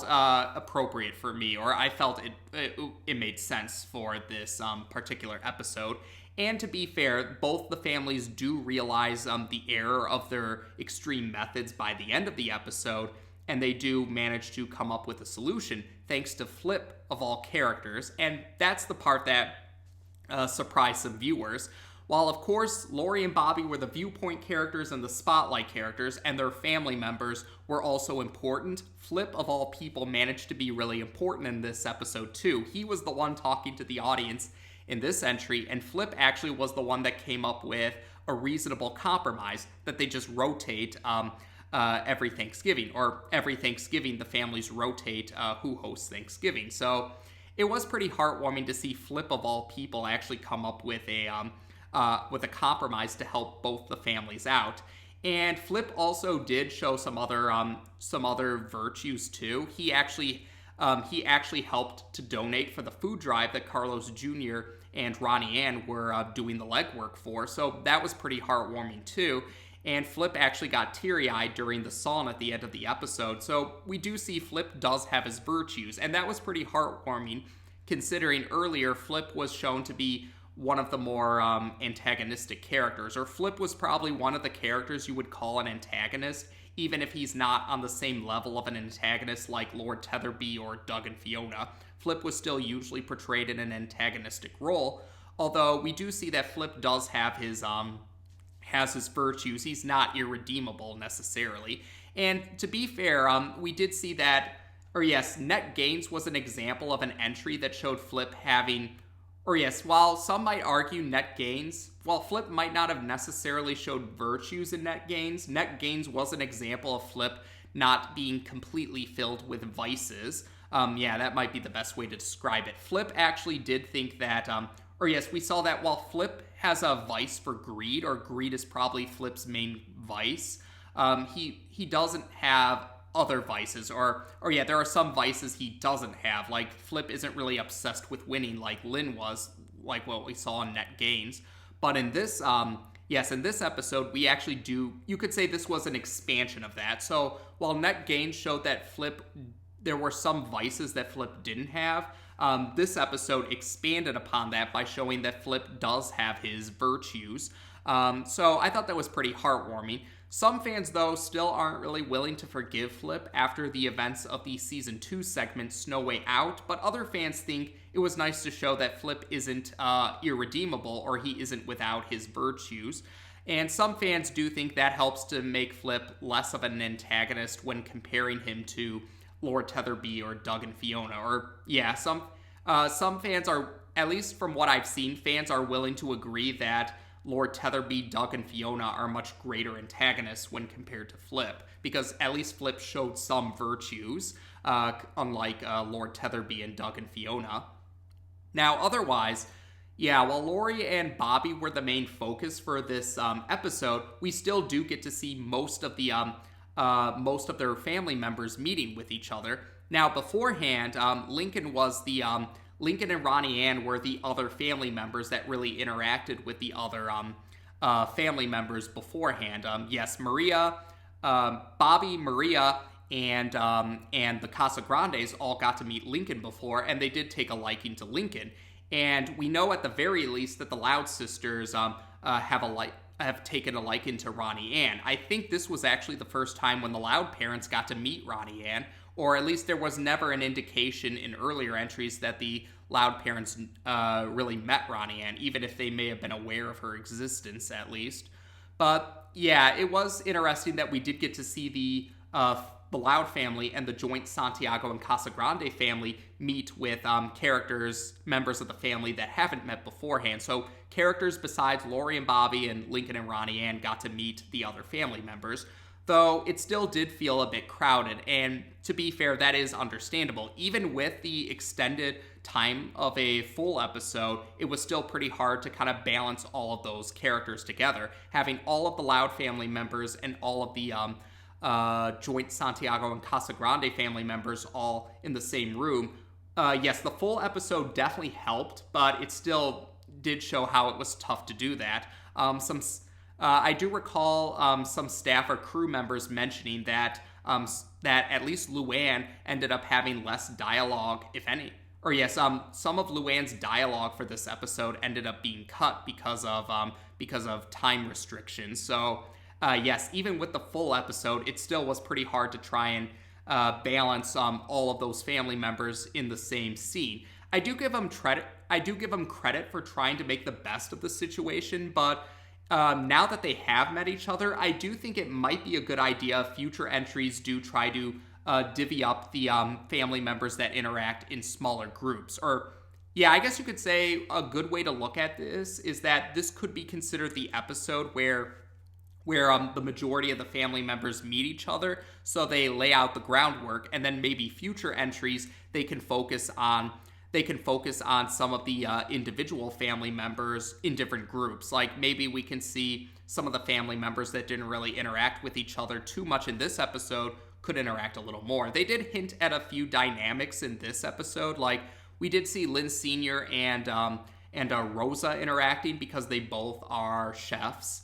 appropriate for me, or I felt it made sense for this particular episode. And to be fair, both the families do realize the error of their extreme methods by the end of the episode, and they do manage to come up with a solution, thanks to Flip, of all characters. And that's the part that surprised some viewers. While, of course, Lori and Bobby were the viewpoint characters and the spotlight characters, and their family members were also important, Flip, of all people, managed to be really important in this episode, too. He was the one talking to the audience in this entry, and Flip actually was the one that came up with a reasonable compromise that they just rotate every Thanksgiving, or every Thanksgiving the families rotate who hosts Thanksgiving. So it was pretty heartwarming to see Flip, of all people, actually come up with compromise to help both the families out. And Flip also did show some other virtues too. He actually helped to donate for the food drive that Carlos Jr. and Ronnie Ann were doing the legwork for. So that was pretty heartwarming too. And Flip actually got teary-eyed during the song at the end of the episode. So we do see Flip does have his virtues, and that was pretty heartwarming, considering earlier Flip was shown to be one of the more antagonistic characters, or Flip was probably one of the characters you would call an antagonist, even if he's not on the same level of an antagonist like Lord Tetherby or Doug and Fiona. Flip was still usually portrayed in an antagonistic role, although we do see that Flip does have his virtues. He's not irredeemable necessarily. And to be fair, we did see that, Net Gaines was an example of an entry that showed Flip having, while some might argue while Flip might not have necessarily showed virtues in Net Gaines was an example of Flip not being completely filled with vices. That might be the best way to describe it. Flip actually did think that, we saw that while Flip has a vice for greed, or greed is probably Flip's main vice, he doesn't have other vices, there are some vices he doesn't have. Like, Flip isn't really obsessed with winning like Lynn was, like what we saw in Net Gaines. But in this, in this episode, we actually you could say this was an expansion of that. So while Net Gaines showed that there were some vices that Flip didn't have, this episode expanded upon that by showing that Flip does have his virtues. So I thought that was pretty heartwarming. Some fans, though, still aren't really willing to forgive Flip after the events of the Season 2 segment Snow Way Out, but other fans think it was nice to show that Flip isn't irredeemable, or he isn't without his virtues. And some fans do think that helps to make Flip less of an antagonist when comparing him to Lord Tetherby or Doug and Fiona. Some fans are, at least from what I've seen, fans are willing to agree that Lord Tetherby, Doug, and Fiona are much greater antagonists when compared to Flip, because at least Flip showed some virtues, unlike Lord Tetherby and Doug and Fiona. Now, otherwise, while Lori and Bobby were the main focus for this episode, we still do get to see most of their family members meeting with each other. Now, beforehand, Lincoln and Ronnie Ann were the other family members that really interacted with the other family members beforehand. Bobby, Maria, and the Casagrandes all got to meet Lincoln before, and they did take a liking to Lincoln. And we know at the very least that the Loud sisters have taken a liking to Ronnie Ann. I think this was actually the first time when the Loud parents got to meet Ronnie Ann, or at least there was never an indication in earlier entries that the Loud parents really met Ronnie Ann, even if they may have been aware of her existence at least. But it was interesting that we did get to see the Loud family and the joint Santiago and Casagrande family meet with members of the family that haven't met beforehand. So characters besides Lori and Bobby and Lincoln and Ronnie Ann got to meet the other family members, though it still did feel a bit crowded. And to be fair, that is understandable. Even with the extended time of a full episode, it was still pretty hard to kind of balance all of those characters together. Having all of the Loud family members and all of the joint Santiago and Casagrande family members all in the same room. The full episode definitely helped, but it still did show how it was tough to do that. I do recall some staff or crew members mentioning that at least Luann ended up having less dialogue, if any. Some of Luann's dialogue for this episode ended up being cut because of time restrictions. So even with the full episode, it still was pretty hard to try and balance all of those family members in the same scene. I do give them credit for trying to make the best of the situation, but now that they have met each other, I do think it might be a good idea if future entries do try to divvy up the family members that interact in smaller groups. I guess you could say a good way to look at this is that this could be considered the episode where the majority of the family members meet each other, so they lay out the groundwork, and then maybe future entries they can focus on they can focus on some of the individual family members in different groups. Like maybe we can see some of the family members that didn't really interact with each other too much in this episode could interact a little more. They did hint at a few dynamics in this episode. Like we did see Lynn Sr. and Rosa interacting because they both are chefs.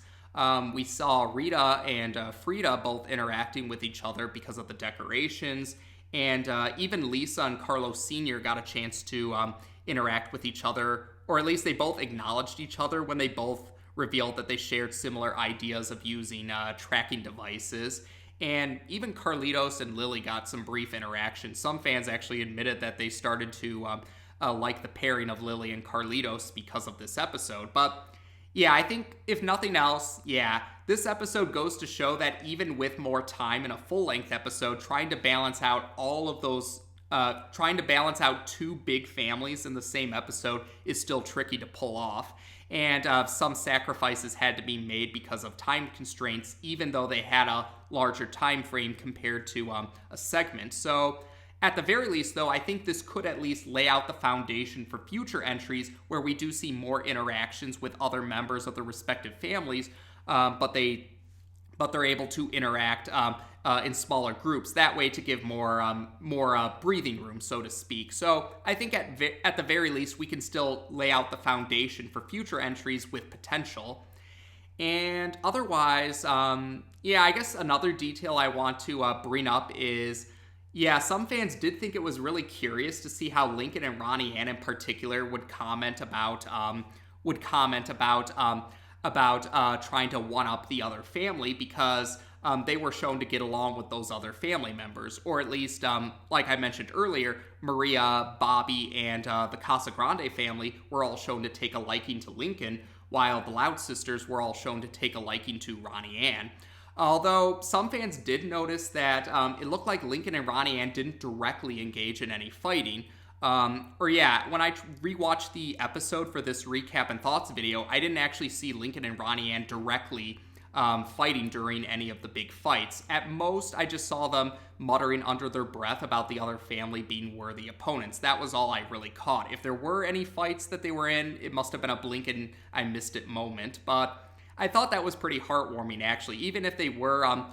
We saw Rita and Frida both interacting with each other because of the decorations. And even Lisa and Carlos Sr. got a chance to interact with each other, or at least they both acknowledged each other when they both revealed that they shared similar ideas of using tracking devices. And even Carlitos and Lily got some brief interaction. Some fans actually admitted that they started to like the pairing of Lily and Carlitos because of this episode. But yeah, I think if nothing else, this episode goes to show that even with more time in a full-length episode, trying to balance out all of those, trying to balance out two big families in the same episode is still tricky to pull off. And some sacrifices had to be made because of time constraints, even though they had a larger time frame compared to a segment. So at the very least, though, I think this could at least lay out the foundation for future entries where we do see more interactions with other members of the respective families, but they're able to interact in smaller groups. That way to give more breathing room, so to speak. So I think at the very least, we can still lay out the foundation for future entries with potential. And otherwise, I guess another detail I want to bring up is, some fans did think it was really curious to see how Lincoln and Ronnie Ann in particular would comment about trying to one-up the other family because they were shown to get along with those other family members, or at least, like I mentioned earlier, Maria, Bobby, and the Casagrande family were all shown to take a liking to Lincoln, while the Loud sisters were all shown to take a liking to Ronnie Ann. Although some fans did notice that it looked like Lincoln and Ronnie Ann didn't directly engage in any fighting. When I rewatched the episode for this recap and thoughts video, I didn't actually see Lincoln and Ronnie Ann directly fighting during any of the big fights. At most, I just saw them muttering under their breath about the other family being worthy opponents. That was all I really caught. If there were any fights that they were in, it must have been a blink and I missed it moment, but I thought that was pretty heartwarming, actually. Even if they were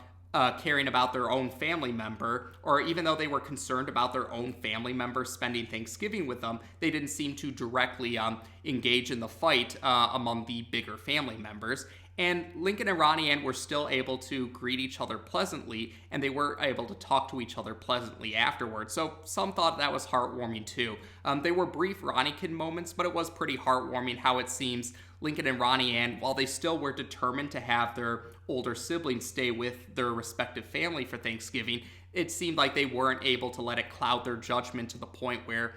caring about their own family member, or even though they were concerned about their own family member spending Thanksgiving with them, they didn't seem to directly engage in the fight among the bigger family members. And Lincoln and Ronnie Ann were still able to greet each other pleasantly, and they were able to talk to each other pleasantly afterwards. So some thought that was heartwarming too. They were brief Ronnie-kin moments, but it was pretty heartwarming how it seems Lincoln and Ronnie Ann, while they still were determined to have their older siblings stay with their respective family for Thanksgiving, it seemed like they weren't able to let it cloud their judgment to the point where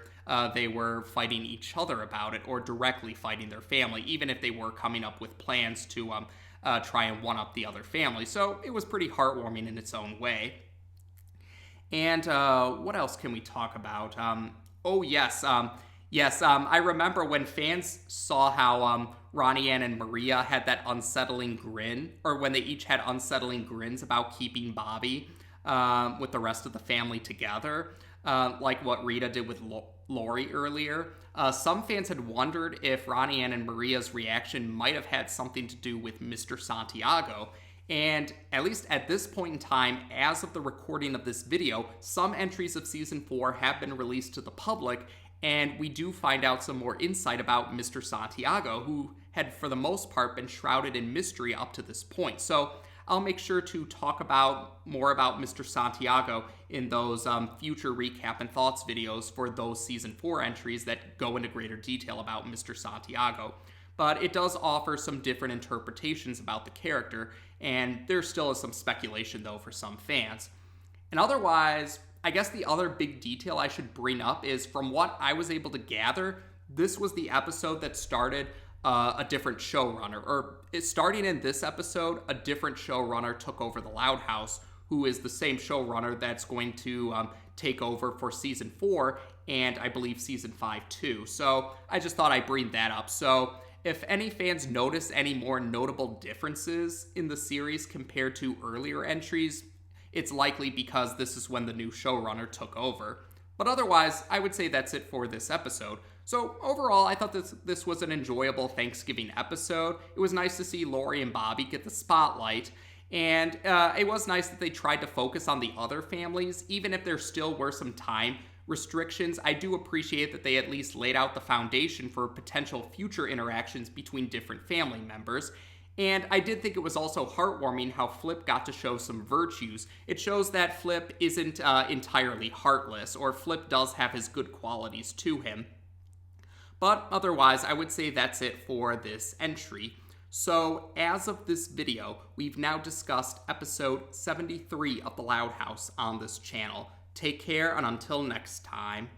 they were fighting each other about it or directly fighting their family, even if they were coming up with plans to try and one-up the other family. So it was pretty heartwarming in its own way. And what else can we talk about? I remember when fans saw how Ronnie Ann and Maria had that unsettling grin, or when they each had unsettling grins about keeping Bobby with the rest of the family together, like what Rita did with Lori earlier. Some fans had wondered if Ronnie Ann and Maria's reaction might have had something to do with Mr. Santiago. And at least at this point in time, as of the recording of this video, some entries of Season 4 have been released to the public, and we do find out some more insight about Mr. Santiago, who had for the most part been shrouded in mystery up to this point. So I'll make sure to talk more about Mr. Santiago in those future recap and thoughts videos for those Season 4 entries that go into greater detail about Mr. Santiago. But it does offer some different interpretations about the character, and there still is some speculation, though, for some fans. And otherwise, I guess the other big detail I should bring up is, from what I was able to gather, this was the episode that started a different showrunner, or starting in this episode, a different showrunner took over the Loud House, who is the same showrunner that's going to take over for Season 4 and I believe Season 5 too. So I just thought I'd bring that up. So if any fans notice any more notable differences in the series compared to earlier entries, it's likely because this is when the new showrunner took over. But otherwise, I would say that's it for this episode. So overall, I thought this was an enjoyable Thanksgiving episode. It was nice to see Lori and Bobby get the spotlight, and it was nice that they tried to focus on the other families, even if there still were some time restrictions. I do appreciate that they at least laid out the foundation for potential future interactions between different family members. And I did think it was also heartwarming how Flip got to show some virtues. It shows that Flip isn't entirely heartless, or Flip does have his good qualities to him. But otherwise, I would say that's it for this entry. So, as of this video, we've now discussed episode 73 of The Loud House on this channel. Take care, and until next time.